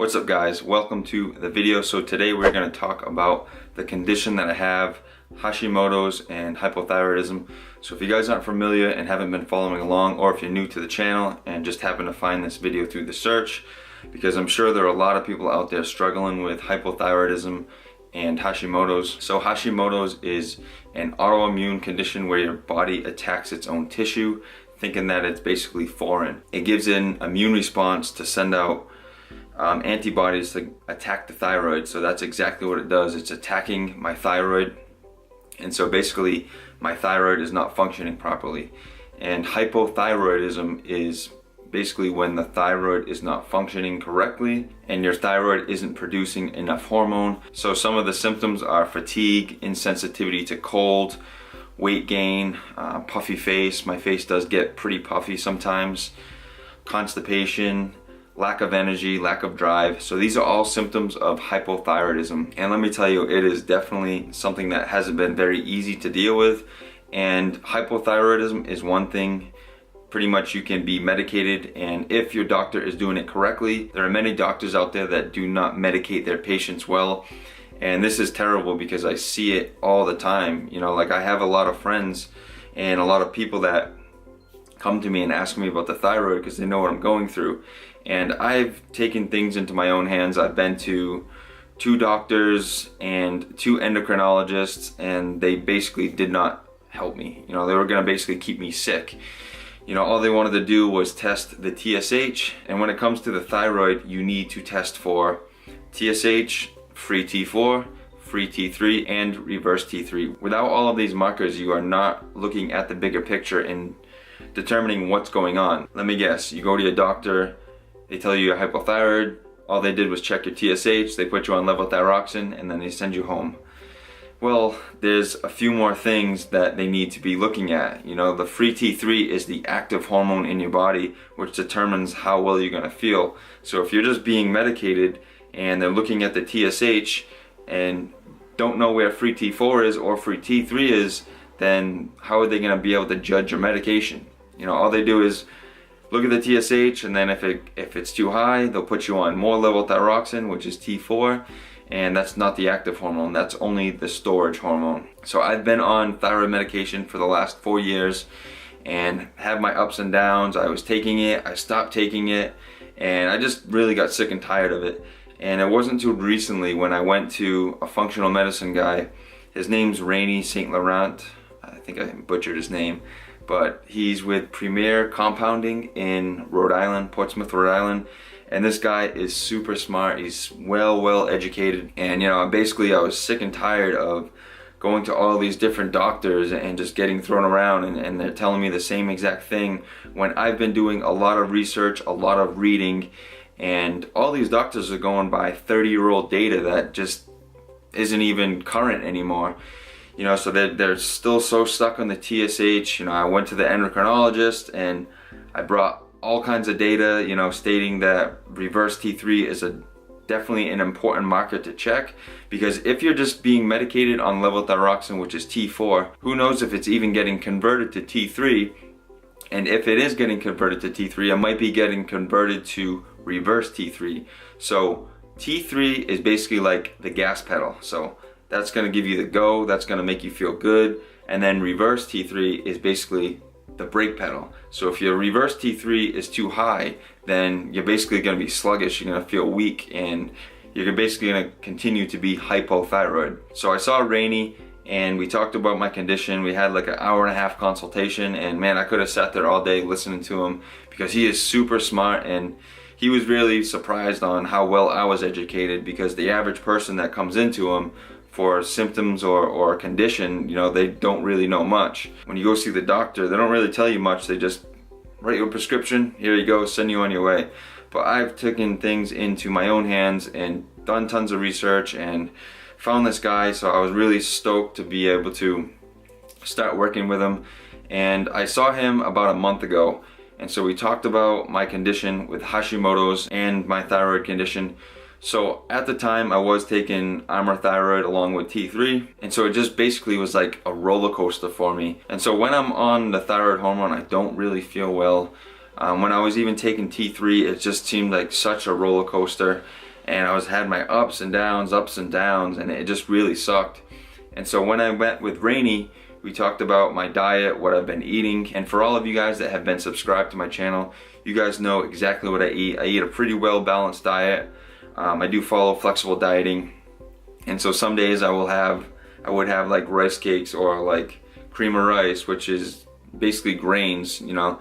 What's up guys, welcome to the video. So today we're going to talk about the condition that I have, Hashimoto's and hypothyroidism. So if you guys aren't familiar and haven't been following along, or if you're new to the channel and just happen to find this video through the search, because I'm sure there are a lot of people out there struggling with hypothyroidism and Hashimoto's. So Hashimoto's is an autoimmune condition where your body attacks its own tissue, thinking that it's basically foreign. It gives an immune response to send out antibodies to attack the thyroid. So that's exactly what it does. It's attacking my thyroid, and so basically my thyroid is not functioning properly. And hypothyroidism is basically when the thyroid is not functioning correctly and your thyroid isn't producing enough hormone. So some of the symptoms are fatigue, insensitivity to cold, weight gain, puffy face. My face does get pretty puffy sometimes, constipation, lack of energy, lack of drive. So these are all symptoms of hypothyroidism. And let me tell you, it is definitely something that hasn't been very easy to deal with. And hypothyroidism is one thing, pretty much you can be medicated, and if your doctor is doing it correctly. There are many doctors out there that do not medicate their patients well. And this is terrible because I see it all the time. You know, like I have a lot of friends and a lot of people that come to me and ask me about the thyroid because they know what I'm going through. And I've taken things into my own hands. I've been to 2 doctors and 2 endocrinologists, and they basically did not help me. You know, they were gonna basically keep me sick. You know, all they wanted to do was test the TSH. And when it comes to the thyroid, you need to test for TSH, free T4, free T3, and reverse T3. Without all of these markers, you are not looking at the bigger picture and determining what's going on. Let me guess, you go to your doctor, they tell you you're hypothyroid, all they did was check your TSH, they put you on levothyroxine, and then they send you home. Well, there's a few more things that they need to be looking at. You know, the free T3 is the active hormone in your body, which determines how well you're gonna feel. So if you're just being medicated and they're looking at the TSH and don't know where free T4 is or free T3 is, then how are they gonna be able to judge your medication? You know, all they do is look at the TSH, and then if it's too high, they'll put you on more levothyroxine, which is T4, and that's not the active hormone, that's only the storage hormone. So I've been on thyroid medication for the last 4 years and have my ups and downs. I was taking it, I stopped taking it, and I just really got sick and tired of it. And it wasn't too recently when I went to a functional medicine guy. His name's Rainy St. Laurent. I think I butchered his name, but he's with Creapure Compounding in Rhode Island, Portsmouth, Rhode Island. And this guy is super smart. He's well educated. And you know, basically I was sick and tired of going to all these different doctors and just getting thrown around, and they're telling me the same exact thing when I've been doing a lot of research, a lot of reading, and all these doctors are going by 30-year-old data that just isn't even current anymore. You know, so they're still so stuck on the TSH. You know, I went to the endocrinologist and I brought all kinds of data, you know, stating that reverse T3 is definitely an important marker to check, because if you're just being medicated on levothyroxine, which is T4, who knows if it's even getting converted to T3, and if it is getting converted to T3, it might be getting converted to reverse T3. So T3 is basically like the gas pedal. So that's gonna give you the go, that's gonna make you feel good. And then reverse T3 is basically the brake pedal. So if your reverse T3 is too high, then you're basically gonna be sluggish, you're gonna feel weak, and you're basically gonna continue to be hypothyroid. So I saw Rainy and we talked about my condition. We had like an 1.5-hour consultation, and man, I could have sat there all day listening to him because he is super smart, and he was really surprised on how well I was educated, because the average person that comes into him for symptoms or a condition, you know, they don't really know much. When you go see the doctor, they don't really tell you much. They just write you a prescription, here you go, send you on your way. But I've taken things into my own hands and done tons of research and found this guy, so I was really stoked to be able to start working with him. And I saw him about a month ago, and so we talked about my condition with Hashimoto's and my thyroid condition. So at the time I was taking Armour Thyroid along with T3, and so it just basically was like a roller coaster for me. And so when I'm on the thyroid hormone, I don't really feel well. When I was even taking T3, it just seemed like such a roller coaster, and I had my ups and downs, and it just really sucked. And so when I went with Rainey, we talked about my diet, what I've been eating, and for all of you guys that have been subscribed to my channel, you guys know exactly what I eat. I eat a pretty well balanced diet. I do follow flexible dieting, and so some days I would have like rice cakes or like cream of rice, which is basically grains, you know,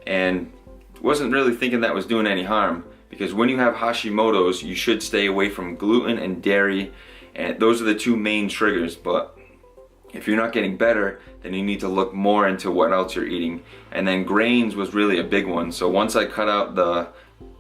and wasn't really thinking that was doing any harm, because when you have Hashimoto's, you should stay away from gluten and dairy, and those are the two main triggers. But if you're not getting better, then you need to look more into what else you're eating. And then grains was really a big one. So once I cut out the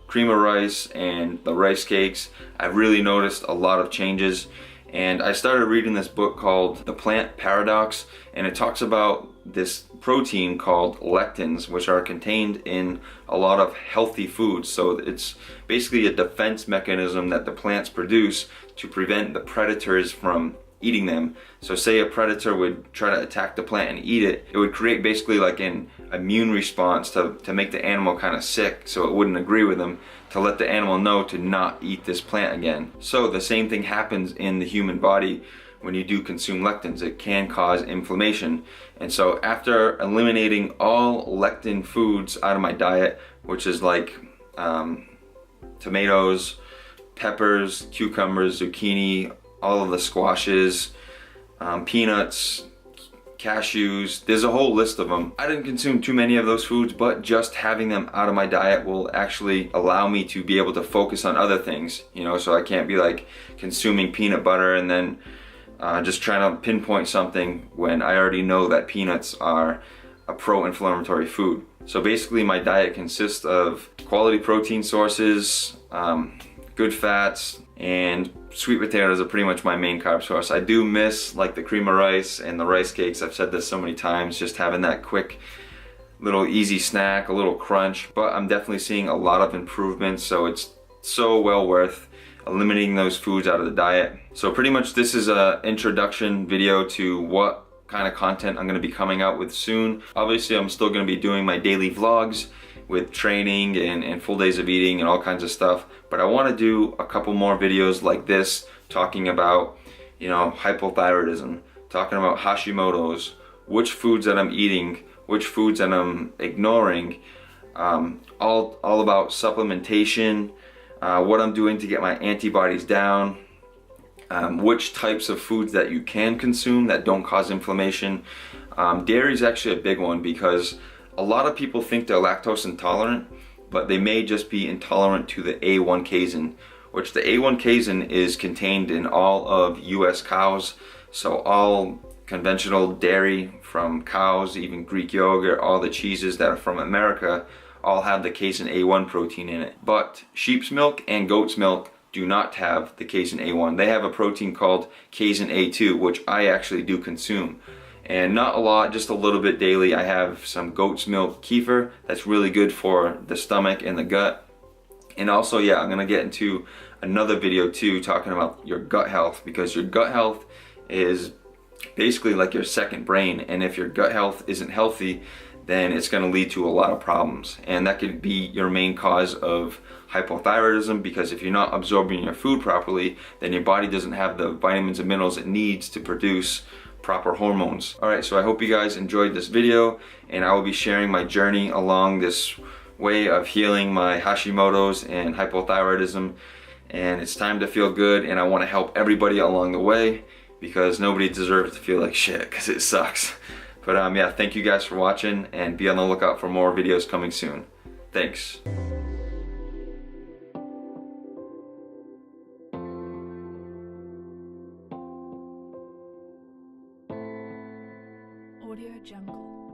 cream of rice and the rice cakes, I really noticed a lot of changes. And I started reading this book called The Plant Paradox, and it talks about this protein called lectins, which are contained in a lot of healthy foods. So it's basically a defense mechanism that the plants produce to prevent the predators from eating them. So say a predator would try to attack the plant and eat it, it would create basically like an immune response to make the animal kind of sick, so it wouldn't agree with them, to let the animal know to not eat this plant again. So the same thing happens in the human body when you do consume lectins. It can cause inflammation. And so after eliminating all lectin foods out of my diet, which is like tomatoes, peppers, cucumbers, zucchini, all of the squashes, peanuts, cashews, there's a whole list of them. I didn't consume too many of those foods, but just having them out of my diet will actually allow me to be able to focus on other things, you know, so I can't be like consuming peanut butter and then just trying to pinpoint something when I already know that peanuts are a pro-inflammatory food. So basically my diet consists of quality protein sources, good fats, and sweet potatoes are pretty much my main carb source. I do miss like the cream of rice and the rice cakes. I've said this so many times, just having that quick little easy snack, a little crunch, but I'm definitely seeing a lot of improvements, so it's so well worth eliminating those foods out of the diet. So pretty much this is an introduction video to what kind of content I'm going to be coming out with soon. Obviously I'm still going to be doing my daily vlogs with training and full days of eating and all kinds of stuff, but I want to do a couple more videos like this talking about, you know, hypothyroidism, talking about Hashimoto's, which foods that I'm eating, which foods that I'm ignoring, all about supplementation, what I'm doing to get my antibodies down, which types of foods that you can consume that don't cause inflammation. Dairy is actually a big one, because a lot of people think they're lactose intolerant, but they may just be intolerant to the A1 casein, which the A1 casein is contained in all of US cows. So all conventional dairy from cows, even Greek yogurt, all the cheeses that are from America, all have the casein A1 protein in it. But sheep's milk and goat's milk do not have the casein A1. They have a protein called casein A2, which I actually do consume. And not a lot, just a little bit daily. I have some goat's milk kefir that's really good for the stomach and the gut. And also, yeah, I'm gonna get into another video too talking about your gut health, because your gut health is basically like your second brain, and if your gut health isn't healthy, then it's going to lead to a lot of problems, and that could be your main cause of hypothyroidism, because if you're not absorbing your food properly, then your body doesn't have the vitamins and minerals it needs to produce proper hormones. Alright, so I hope you guys enjoyed this video, and I will be sharing my journey along this way of healing my Hashimoto's and hypothyroidism, and it's time to feel good, and I want to help everybody along the way, because nobody deserves to feel like shit, because it sucks. But yeah, thank you guys for watching, and be on the lookout for more videos coming soon. Thanks. Audio Jungle.